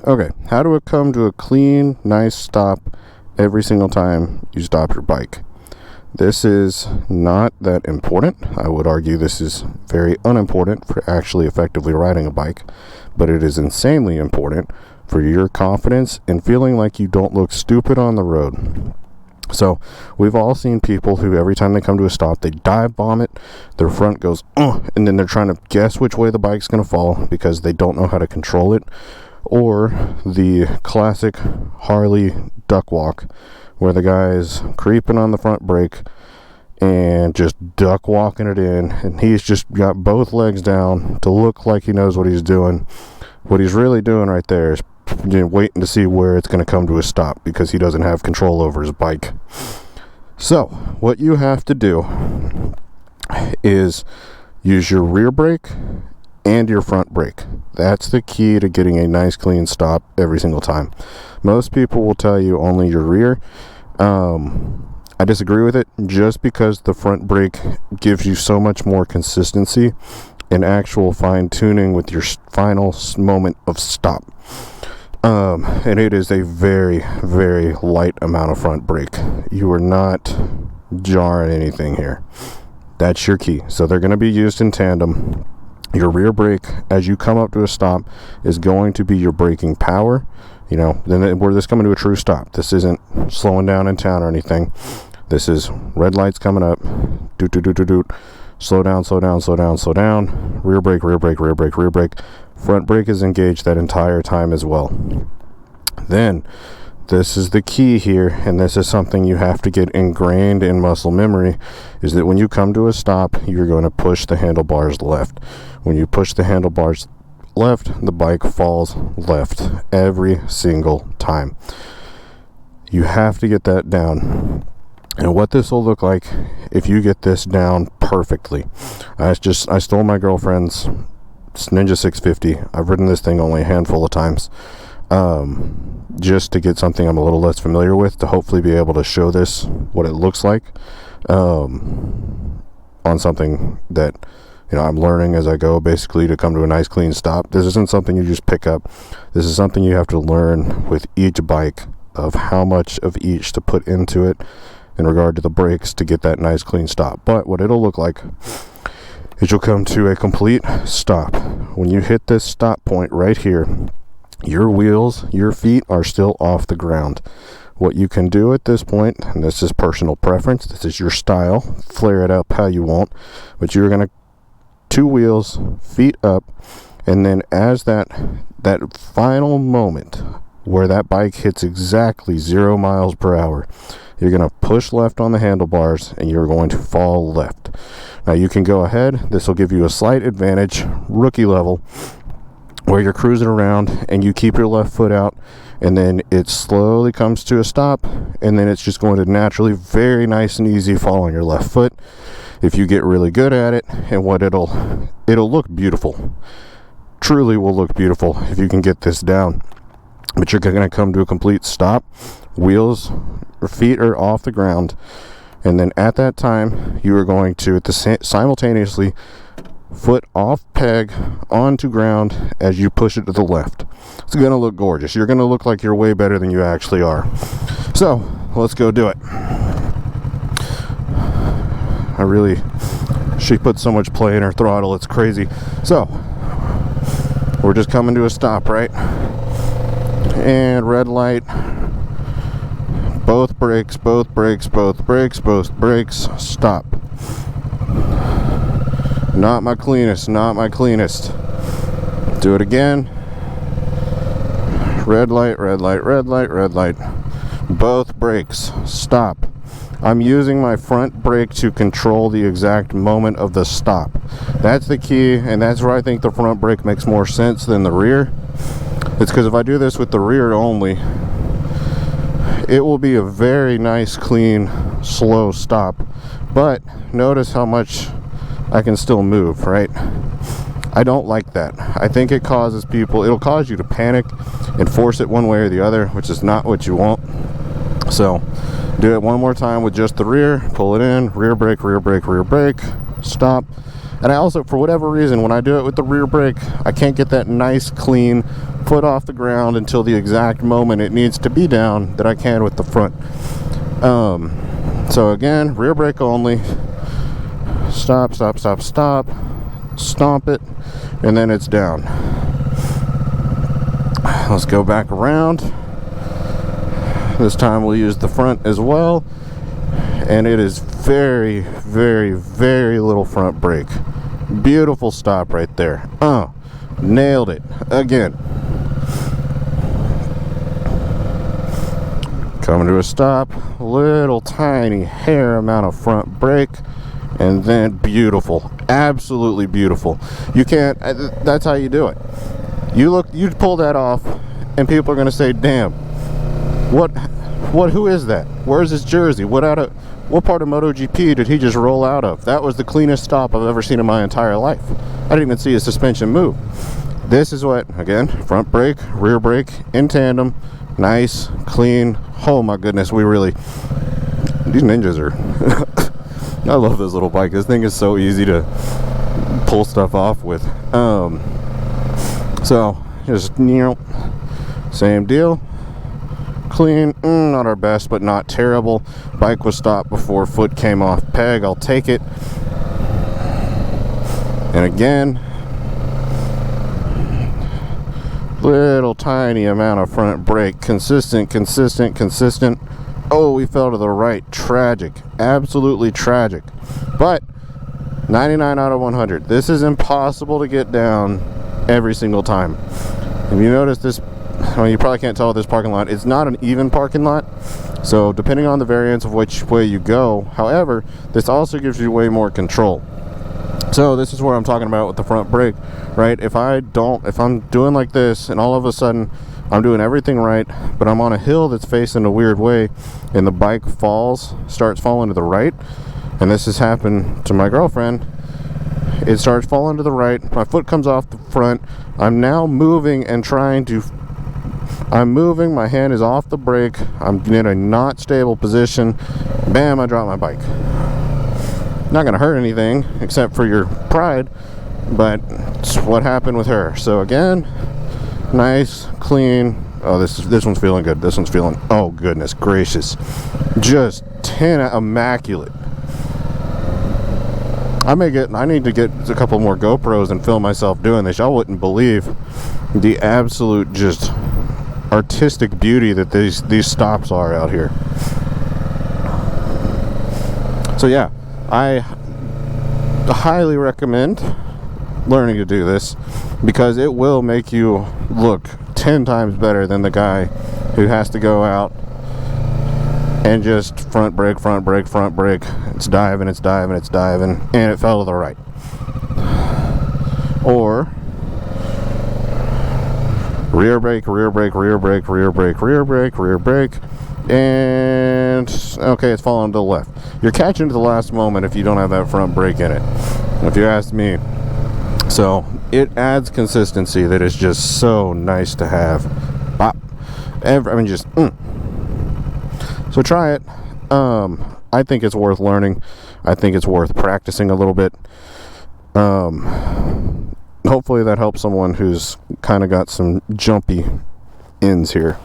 Okay, how do it come to a clean, nice stop every single time you stop your bike? This is not that important. I would argue this is very unimportant for actually effectively riding a bike, but it is insanely important for your confidence and feeling like you don't look stupid on the road. So we've all seen people who every time they come to a stop, they dive bomb it, their front goes, and then they're trying to guess which way the bike's going to fall because they don't know how to control it. Or the classic Harley duck walk, where the guy's creeping on the front brake and just duck walking it in, and he's just got both legs down to look like he knows what he's doing. What he's really doing right there is waiting to see where it's going to come to a stop because he doesn't have control over his bike. So what you have to do is use your rear brake and your front brake. That's the key to getting a nice clean stop every single time. Most people will tell you only your rear. I disagree with it, just because the front brake gives you so much more consistency and actual fine tuning with your final moment of stop. And it is a very, very light amount of front brake. You are not jarring anything here. That's your key. So they're going to be used in tandem. Your rear brake, as you come up to a stop, is going to be your braking power. You know, then we're just coming to a true stop. This isn't slowing down in town or anything. This is red lights coming up. Doot, doot, doot, doot, doot. Slow down, slow down, slow down, slow down. Rear brake, rear brake, rear brake, rear brake. Front brake is engaged that entire time as well. Then, this is the key here, and this is something you have to get ingrained in muscle memory, is that when you come to a stop, you're going to push the handlebars left. When you push the handlebars left, the bike falls left every single time. You have to get that down. And what this will look like if you get this down perfectly. I stole my girlfriend's Ninja 650. I've ridden this thing only a handful of times. Just to get something I'm a little less familiar with, to hopefully be able to show this what it looks like on something that I'm learning as I go, basically, to come to a nice clean stop. This isn't something you just pick up. This is something you have to learn with each bike, of how much of each to put into it in regard to the brakes to get that nice clean stop. But what it'll look like is you'll come to a complete stop. When you hit this stop point right here, your wheels, your feet are still off the ground. What you can do at this point, and this is personal preference, this is your style, flare it up how you want, but you're going to 2 wheels, feet up, and then as that final moment where that bike hits exactly 0 miles per hour, you're going to push left on the handlebars and you're going to fall left. Now you can go ahead, this will give you a slight advantage, rookie level, where you're cruising around and you keep your left foot out, and then it slowly comes to a stop, and then it's just going to naturally, very nice and easy, fall on your left foot if you get really good at it. And what it'll look beautiful, truly will look beautiful if you can get this down. But you're going to come to a complete stop, wheels or feet are off the ground, and then at that time you are going to simultaneously foot off peg onto ground as you push it to the left. It's going to look gorgeous. You're going to look like you're way better than you actually are. So let's go do it. She put so much play in her throttle, it's crazy. So we're just coming to a stop, right? And red light, both brakes, both brakes, both brakes, both brakes, stop. Not my cleanest, not my cleanest. Do it again. Red light, red light, red light, red light. Both brakes, stop. I'm using my front brake to control the exact moment of the stop. That's the key, and that's where I think the front brake makes more sense than the rear. It's because if I do this with the rear only, it will be a very nice, clean, slow stop. But notice how much I can still move, right? I don't like that. I think it'll cause you to panic and force it one way or the other, which is not what you want. So do it one more time with just the rear, pull it in, rear brake, stop, And I also, for whatever reason, when I do it with the rear brake, I can't get that nice clean foot off the ground until the exact moment it needs to be down that I can with the front. So again, rear brake only. Stop, stop, stop, stop. Stomp it, and then it's down. Let's go back around. This time we'll use the front as well. And it is very, very, very little front brake. Beautiful stop right there. Nailed it. Again. Coming to a stop. Little tiny hair amount of front brake. And then beautiful. Absolutely beautiful. You can't, that's how you do it. You pull that off, and people are going to say, damn, who is that? Where's his jersey? What part of MotoGP did he just roll out of? That was the cleanest stop I've ever seen in my entire life. I didn't even see his suspension move. This is what, again, front brake, rear brake, in tandem, nice, clean. Oh my goodness, these Ninjas are, I love this little bike. This thing is so easy to pull stuff off with. So, just, same deal. Clean, not our best, but not terrible. Bike was stopped before foot came off peg. I'll take it. And again, little tiny amount of front brake. Consistent. Oh, we fell to the right. Tragic. Absolutely tragic. But 99 out of 100. This is impossible to get down every single time. If you notice this, well, you probably can't tell with this parking lot, it's not an even parking lot. So depending on the variance of which way you go, however, this also gives you way more control. So this is what I'm talking about with the front brake, right? If I'm doing like this and all of a sudden I'm doing everything right, but I'm on a hill that's facing a weird way and the bike starts falling to the right, and this has happened to my girlfriend. It starts falling to the right, my foot comes off the front, I'm now moving and my hand is off the brake, I'm in a not stable position, bam, I drop my bike. Not gonna hurt anything except for your pride, but it's what happened with her. So again, nice, clean. Oh, this one's feeling good. This one's feeling, oh goodness gracious, just 10 immaculate. I need to get a couple more GoPros and film myself doing this. Y'all wouldn't believe the absolute just artistic beauty that these stops are out here. So yeah, I highly recommend learning to do this because it will make you look 10 times better than the guy who has to go out and just front brake. It's diving, and it fell to the right. Or rear brake, and okay, it's falling to the left. You're catching to the last moment if you don't have that front brake in it, if you ask me. So it adds consistency that is just so nice to have. So try it. I think it's worth learning. I think it's worth practicing a little bit. Hopefully that helps someone who's kind of got some jumpy ends here.